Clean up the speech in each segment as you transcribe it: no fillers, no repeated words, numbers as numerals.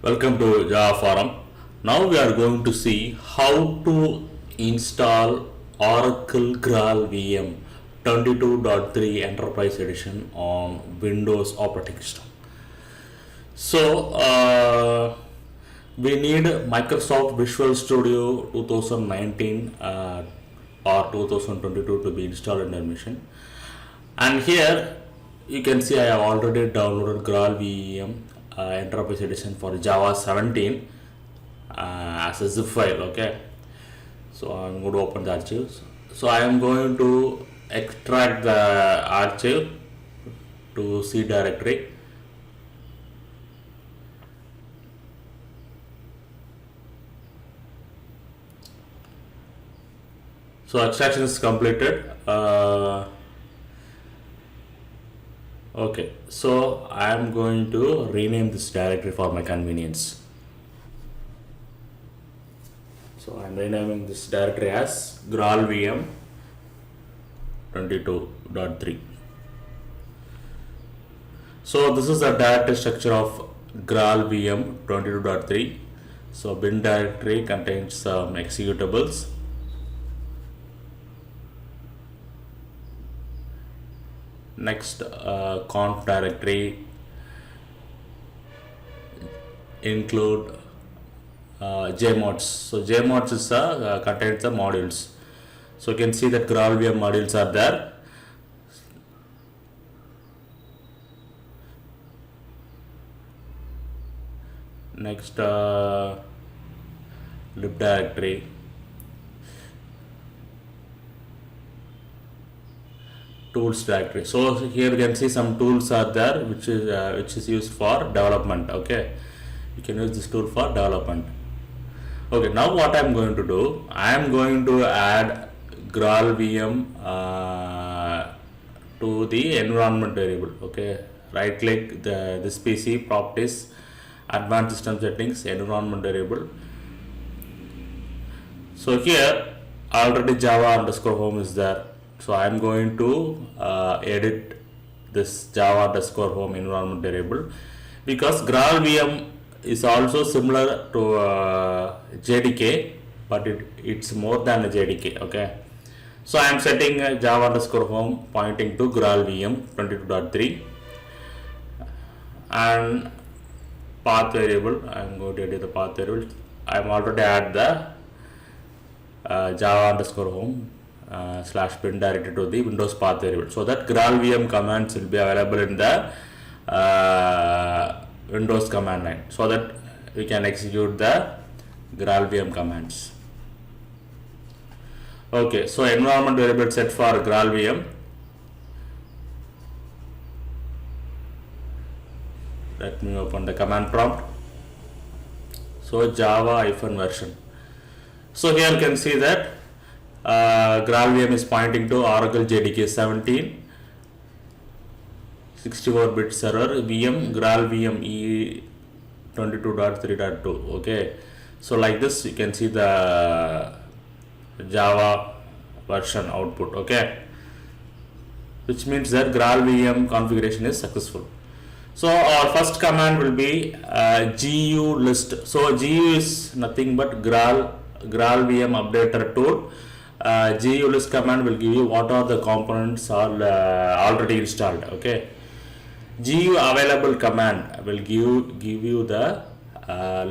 Welcome to Java Forum. Now we are going to see how to install Oracle GraalVM 22.3 Enterprise Edition on Windows operating system. So we need Microsoft Visual Studio 2019 or 2022 to be installed in our machine. And here you can see I have already downloaded GraalVM Enterprise Edition for Java 17 as a zip file. Okay, so I'm going to open the archives. So I am going to extract the archive to C directory. So extraction is completed. Okay, so I am going to rename this directory for my convenience. So I am renaming this directory as GraalVM 22.3. So this is the directory structure of GraalVM 22.3. So bin directory contains some executables. Next, conf directory include jmods. So jmods is contains the modules. So you can see that GraalVM modules are there. Next, lib directory, tools directory. So here you can see some tools are there which is used for development. Okay, you can use this tool for development. Okay, now what I am going to do, I am going to add GraalVM to the environment variable. Okay, right click this PC, properties, advanced system settings, environment variable. So here already Java underscore home is there. So I am going to edit this Java underscore home environment variable, because GraalVM is also similar to JDK, but it's more than a JDK. Okay, so I am setting Java underscore home pointing to GraalVM 22.3, and path variable, I am going to edit the path variable. I am already add the Java underscore home / bin directory to the Windows path variable, so that GraalVM commands will be available in the Windows command line, so that we can execute the GraalVM commands. Okay, so environment variable set for GraalVM. Let me open the command prompt. So Java -version. So here you can see that GraalVM is pointing to Oracle JDK 17, 64-bit server, VM GraalVM E 22.3.2. Okay, so like this you can see the Java version output. Okay, which means that GraalVM configuration is successful. So our first command will be gu list. So gu is nothing but GraalVM updater tool. Gu list command will give you what are the components are already installed. Okay, gu available command will give you the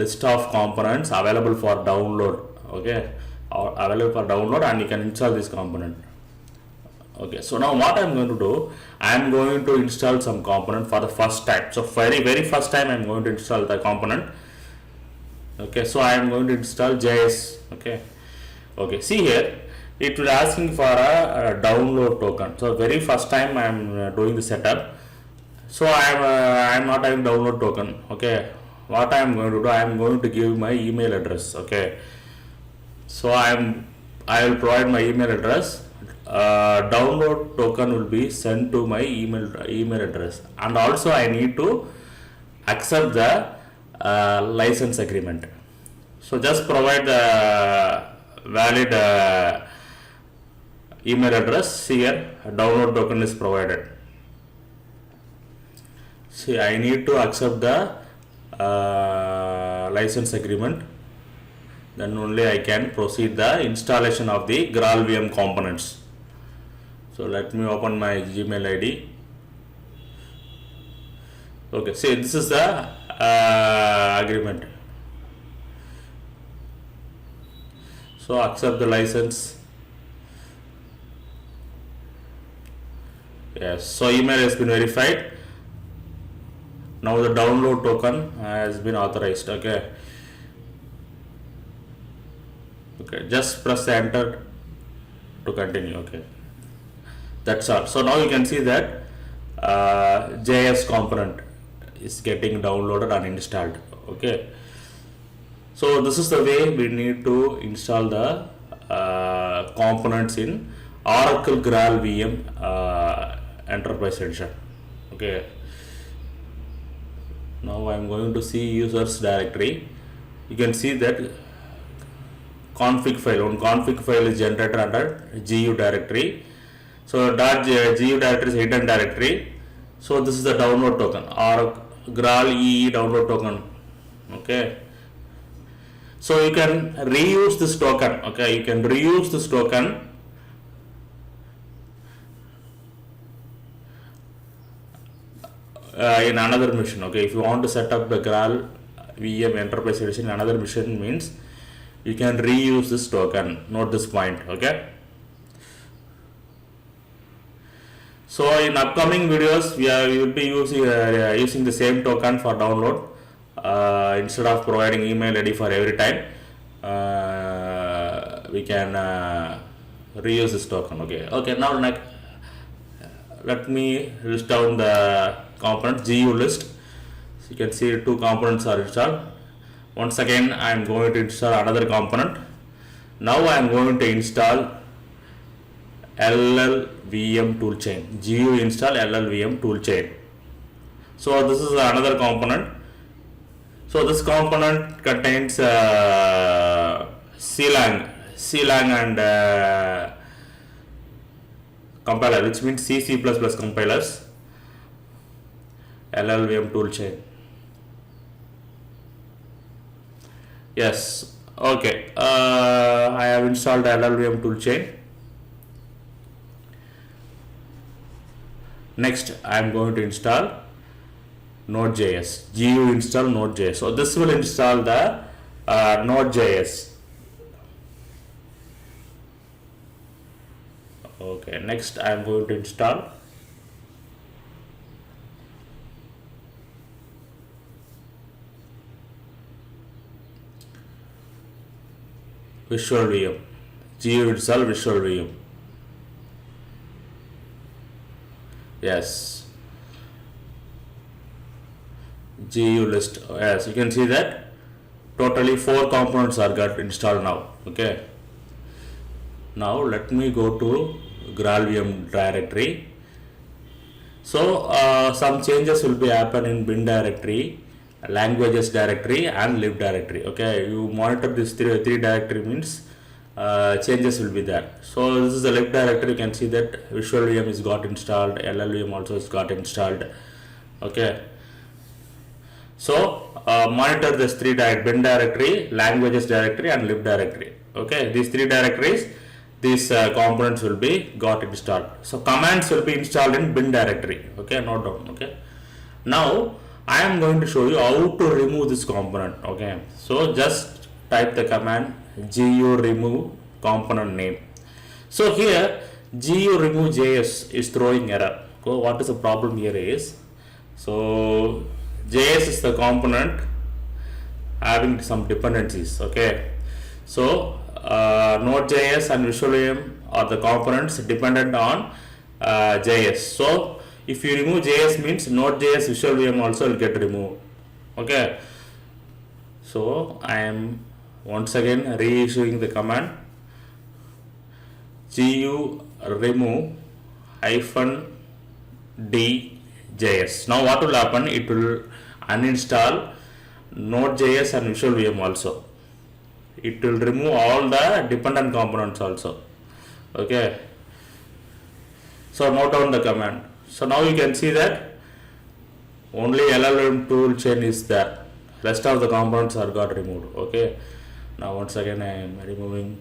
list of components available for download. Okay, or available for download, and you can install this component. Okay, so now what I am going to do, I am going to install some component for the first time. So very first time I am going to install the component. Okay, so I am going to install JS. Okay, see here it will asking for a download token. So very first time I am doing the setup, so I am not having download token. Okay, what I am going to do, I am going to give my email address. Okay, so I will provide my email address. Download token will be sent to my email address, and also I need to accept the license agreement. So just provide the valid email address. Here download token is provided. See, I need to accept the license agreement, then only I can proceed the installation of the GraalVM components. So let me open my Gmail ID. Okay, see, this is the agreement. So accept the license. Yes, so email has been verified. Now the download token has been authorized. Okay, just press enter to continue. Okay, that's all. So now you can see that JS component is getting downloaded and installed. Okay, so this is the way we need to install the components in Oracle GraalVM Enterprise Edition. Okay, now I am going to see users directory. You can see that config file, one config file is generated under GU directory. So .gu directory is hidden directory. So this is the download token or GraalEE download token. Okay, so you can reuse this token. Okay, you can reuse this token in another mission. Okay, if you want to set up the GraalVM Enterprise Edition in another mission, means you can reuse this token. Note this point. Okay, so in upcoming videos we will be using the same token for download. Instead of providing email ID for every time, we can reuse this token. Okay, now let me list down the components. GU list. So you can see 2 components are installed. Once again I am going to install another component. Now I am going to install LLVM toolchain. GU install LLVM toolchain. So this is another component. So this component contains CLang and compiler, which means C++ compilers. LLVM toolchain. Yes. Okay. I have installed LLVM toolchain. Next, I am going to install Node.js. GU install Node.js. So this will install the Node.js. Okay. Next, I am going to install Visual VM. GU install Visual VM. Yes. GU list. Yes, you can see that totally 4 components are got installed now. Okay. Now let me go to GraalVM directory. So some changes will be happen in bin directory, languages directory and lib directory. Okay, you monitor this three directory, means changes will be there. So this is the lib directory. You can see that Visual VM is got installed, LLVM also is got installed. Okay, so monitor this 3 bin directory, languages directory and lib directory. Okay, these 3 directories, these components will be got installed. So commands will be installed in bin directory. Okay, note down. Okay, now I am going to show you how to remove this component. Okay, so just type the command gu remove component name. So here gu remove JS is throwing error. So what is the problem here is, so JS is the component having some dependencies. Okay, so Node.js and Visual VM are the components dependent on JS. So if you remove JS, means Node.js, Visual VM also will get removed. Okay, so I am once again reissuing the command gu remove -d JS. Now what will happen? It will uninstall Node.js and Visual VM also. It will remove all the dependent components also. Okay, so note down the command. So now you can see that only LLVM toolchain is there. Rest of the components are got removed. Okay. Now once again I am removing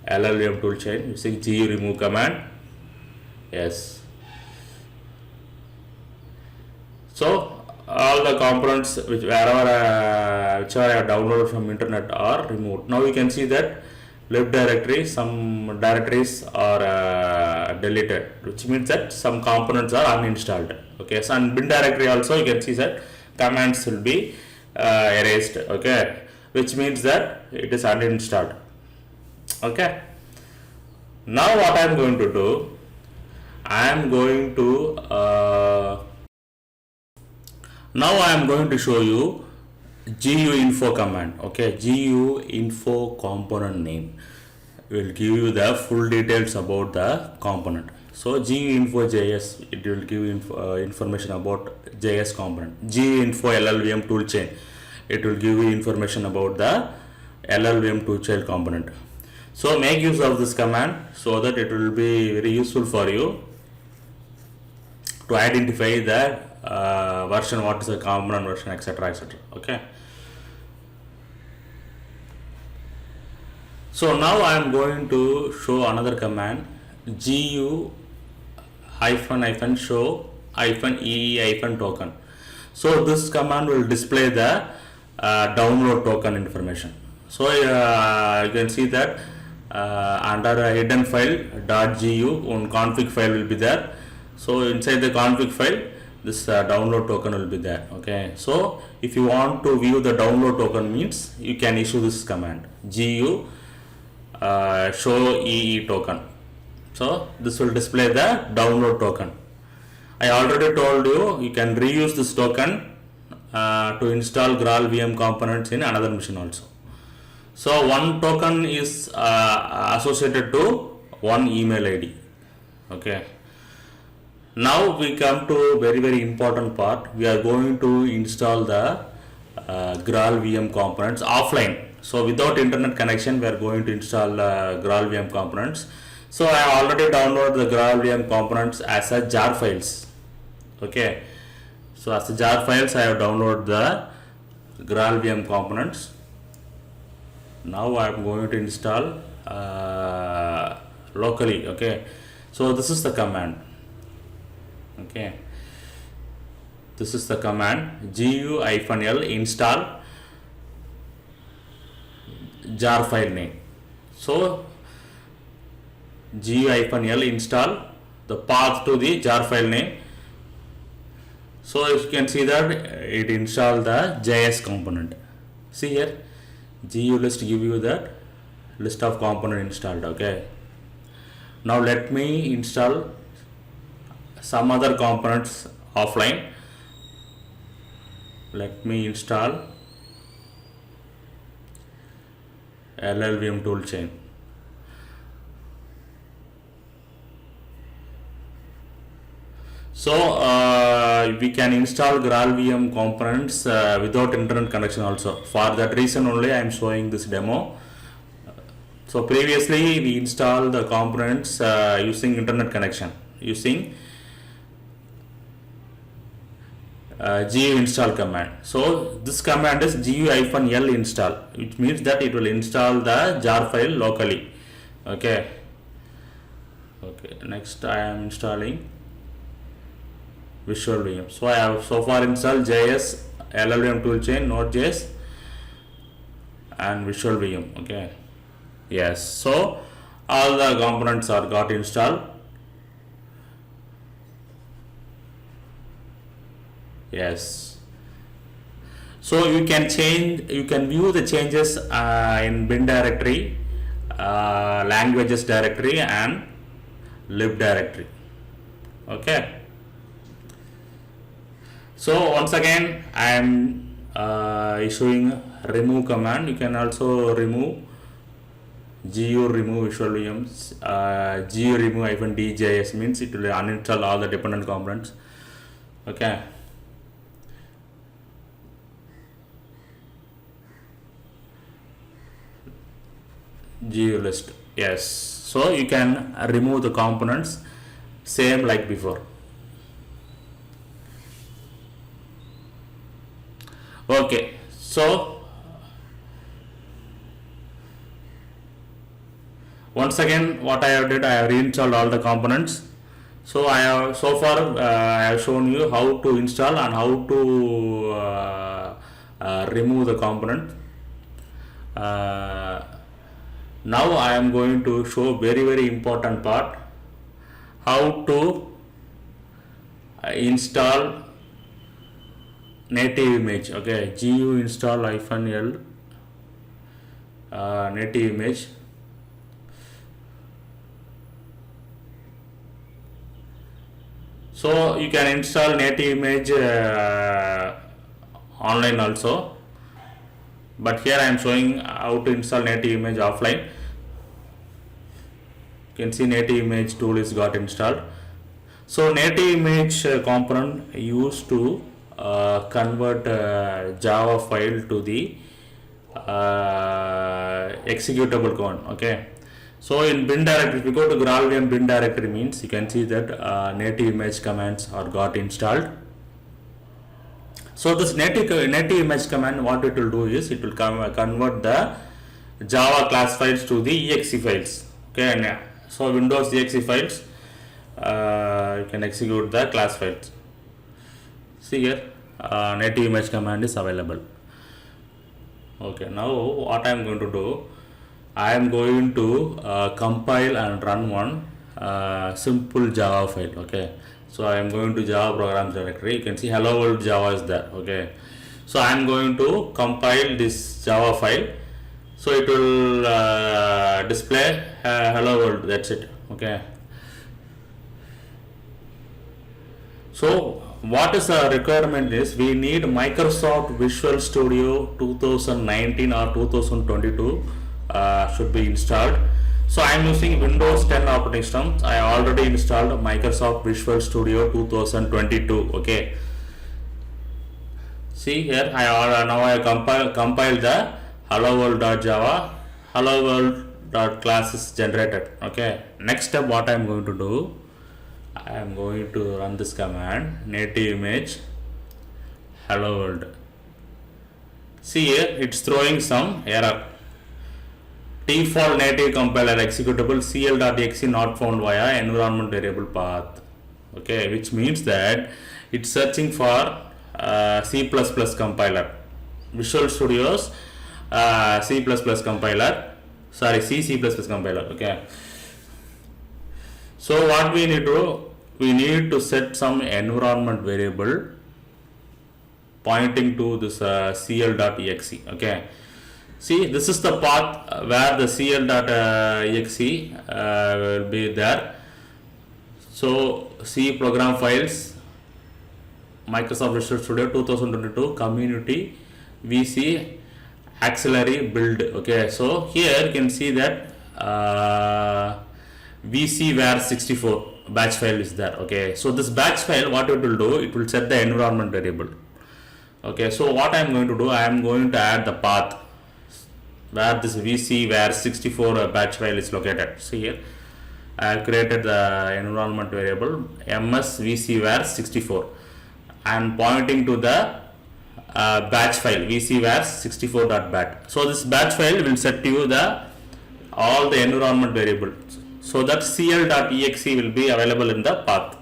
LLVM toolchain using GU remove command. Yes. So all the components whichever I have downloaded from internet are removed. Now you can see that lib directory, some directories are deleted, which means that some components are uninstalled. Okay, so in bin directory also you can see that commands will be erased. Okay, which means that it is uninstalled. Okay, now what I am going to do, I am going to now I am going to show you GU info command. Okay, GU info component name will give you the full details about the component. So GU info JS, it will give information about JS component. GU info LLVM toolchain, it will give you information about the LLVM toolchain component. So make use of this command so that it will be very useful for you to identify the version, what is the component version, etc, etc. Okay. So now I am going to show another command, gu --- show -ee -token. So this command will display the download token information. So you can see that under a hidden file .gu one config file will be there. So inside the config file this download token will be there. Okay, so if you want to view the download token means you can issue this command gu show ee token. So this will display the download token. I already told you can reuse this token to install GraalVM components in another machine also. So one token is associated to one email ID. Okay. Now we come to very important part. We are going to install the GraalVM components offline. So without internet connection we are going to install GraalVM components. So I already downloaded the GraalVM components as a jar files. Okay, so as a jar files I have downloaded the GraalVM components. Now I am going to install locally. Okay, so this is the command. Okay, this is the command gu-l install jar file name. So gu-l install the path to the jar file name. So you can see that it installed the JS component. See here, gu list give you that list of component installed. Okay, now let me install some other components offline. Let me install LLVM toolchain. So we can install GraalVM components without internet connection also. For that reason only I am showing this demo. So previously we installed the components using internet connection, using gu install command. So this command is gu-l install, which means that it will install the jar file locally. Okay. Okay. Next I am installing Visual VM. So I have so far installed JS, LLVM toolchain, Node.js, and Visual VM. Okay. Yes. So all the components are got installed. Yes. So you can change, you can view the changes in bin directory, languages directory, and lib directory. Okay. So once again I am issuing remove command. You can also remove gu remove Visual VMs. Gu remove -djs means it will uninstall all the dependent components. Okay. gu list. Yes, so you can remove the components same like before. Okay, So once again, what I have did, I have reinstalled all the components. So I have so far I have shown you how to install and how to remove the component. Now I am going to show very important part, how to install native image. Okay, gu install -l native image. So you can install native image online also, but here I am showing how to install native image offline. You can see native image tool is got installed. So native image component used to convert Java file to the executable code. Okay. So in bin directory, if you go to GraalVM bin directory, means you can see that native image commands are got installed. So this native image command, what it will do is it will convert the Java class files to the exe files. Okay, and so Windows exe files, you can execute the class files. See here, native image command is available. Okay, now what I am going to do, I am going to compile and run one simple Java file. Okay, so I am going to Java programs directory. You can see hello world Java is there. Okay, so I am going to compile this Java file. So it will display hello world. That's it. Okay. So what is the requirement is, we need Microsoft Visual Studio 2019 or 2022 should be installed. So I am using Windows 10 operating system. I already installed Microsoft Visual Studio 2022. Okay. See here, now I compile the hello world.java. Hello world.class is generated. Okay. Next step, what I am going to do, I am going to run this command, native image hello world. See here, it's throwing some error. Default native compiler executable cl.exe not found via environment variable path. Okay, which means that it's searching for C++ compiler, Visual Studio's C++ compiler, sorry, C++ compiler. Okay. So what we need to do, we need to set some environment variable pointing to this cl.exe. Okay. See, this is the path where the cl.exe will be there. So C program files, Microsoft Visual Studio 2022 community VC auxiliary build. Okay, so here you can see that vc-var64 batch file is there. Okay, so this batch file, what it will do, it will set the environment variable. Okay, so what I am going to do, I am going to add the path where this vc-var64 batch file is located. See here, I have created the environment variable ms vc-var64 and pointing to the batch file vc-var64.bat. So this batch file will set you the all the environment variables, so that cl.exe will be available in the path.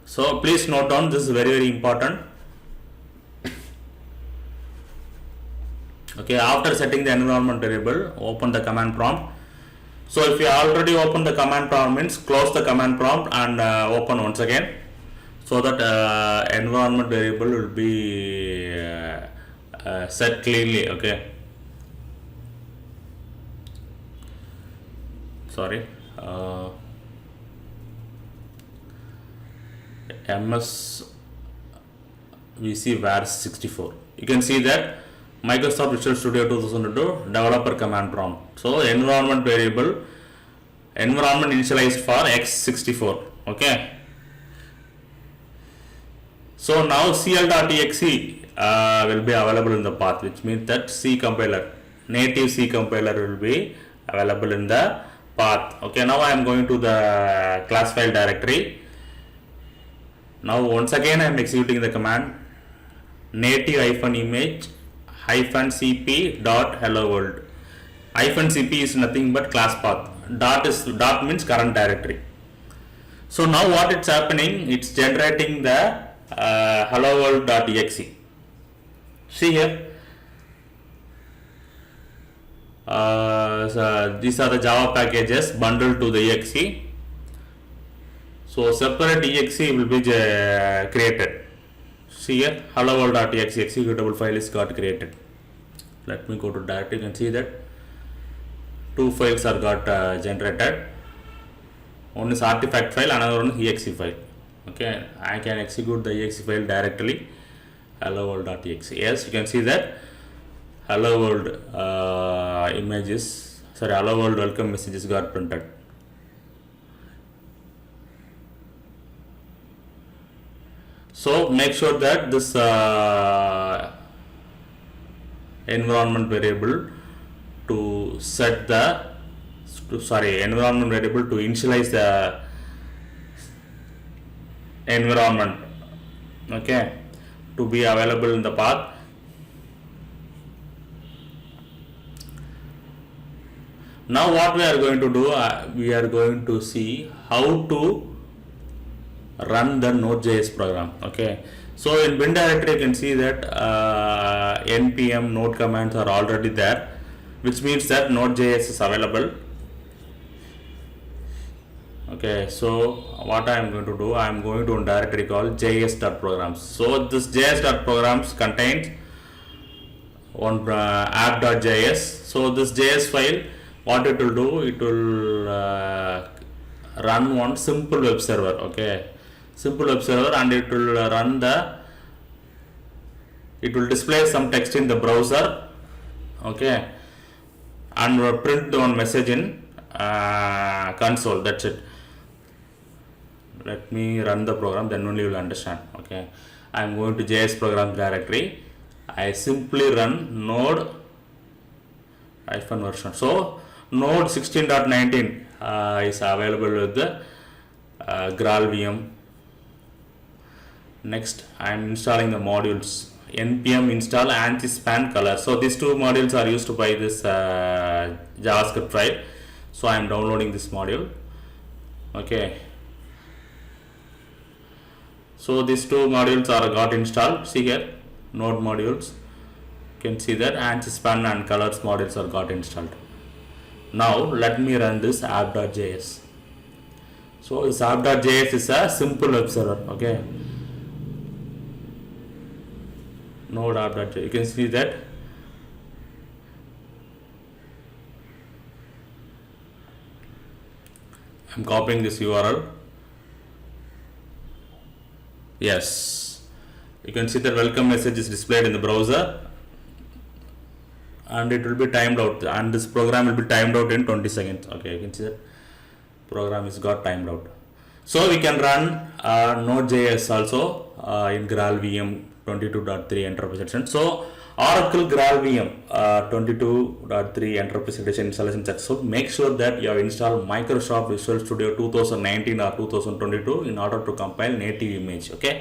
So please note down, this is very important. Okay, after setting the environment variable, open the command prompt. So if you already open the command prompt, means close the command prompt and open once again, so that environment variable will be set clearly. Okay, sorry, ms vc-var64. You can see that Microsoft Visual Studio 2022 developer command prompt. So environment variable, environment initialized for x64. Okay. So now cl.exe will be available in the path, which means that C compiler, native C compiler will be available in the path. Okay, now I am going to the class file directory. Now once again I am executing the command native-image -cp dot hello world. -cp is nothing but class path. Dot means current directory. So now what it's happening, it's generating the hello world.exe. See here, so these are the Java packages bundled to the exe. So separate exe will be created. See here, hello world.exe executable file is got created. Let me go to directory. You can see that two files are got generated. One is artifact file, another one is exe file. Okay, I can execute the exe file directly. Hello world.exe. Yes, you can see that hello world hello world welcome messages got printed. So make sure that this environment variable to set the environment variable to initialize the environment, okay, to be available in the path. Now what we are going to do, we are going to see how to run the Node.js program. Okay, so in bin directory you can see that npm node commands are already there, which means that Node.js is available. Okay, so what I am going to do, I am going to a directory called js.programs. So this js.programs contains one app.js. So this js file, what it will do, it will run one simple web server. Okay, simple web server, and it will it will display some text in the browser. Okay, and print one message in console. That's it. Let me run the program, then only you will understand. Okay, I am going to js program directory. I simply run node -version. So node 16.19 is available with the GraalVM. Next, I am installing the modules. npm install anti-span color. So these two modules are used by this JavaScript file. So I am downloading this module. Okay, so these two modules are got installed. See here, node modules. You can see that anti-span and colors modules are got installed. Now let me run this app.js. So this app.js is a simple web server. Okay, node app.js. You can see that I'm copying this URL. Yes, you can see that welcome message is displayed in the browser, and it will be timed out, and this program will be timed out in 20 seconds. Okay, you can see that program is got timed out. So we can run Node.js also in GraalVM 22.3 Enterprise Edition. So Oracle GraalVM 22.3 Enterprise Edition installation successful. Make sure that you have installed Microsoft Visual Studio 2019 or 2022 in order to compile native image. Okay.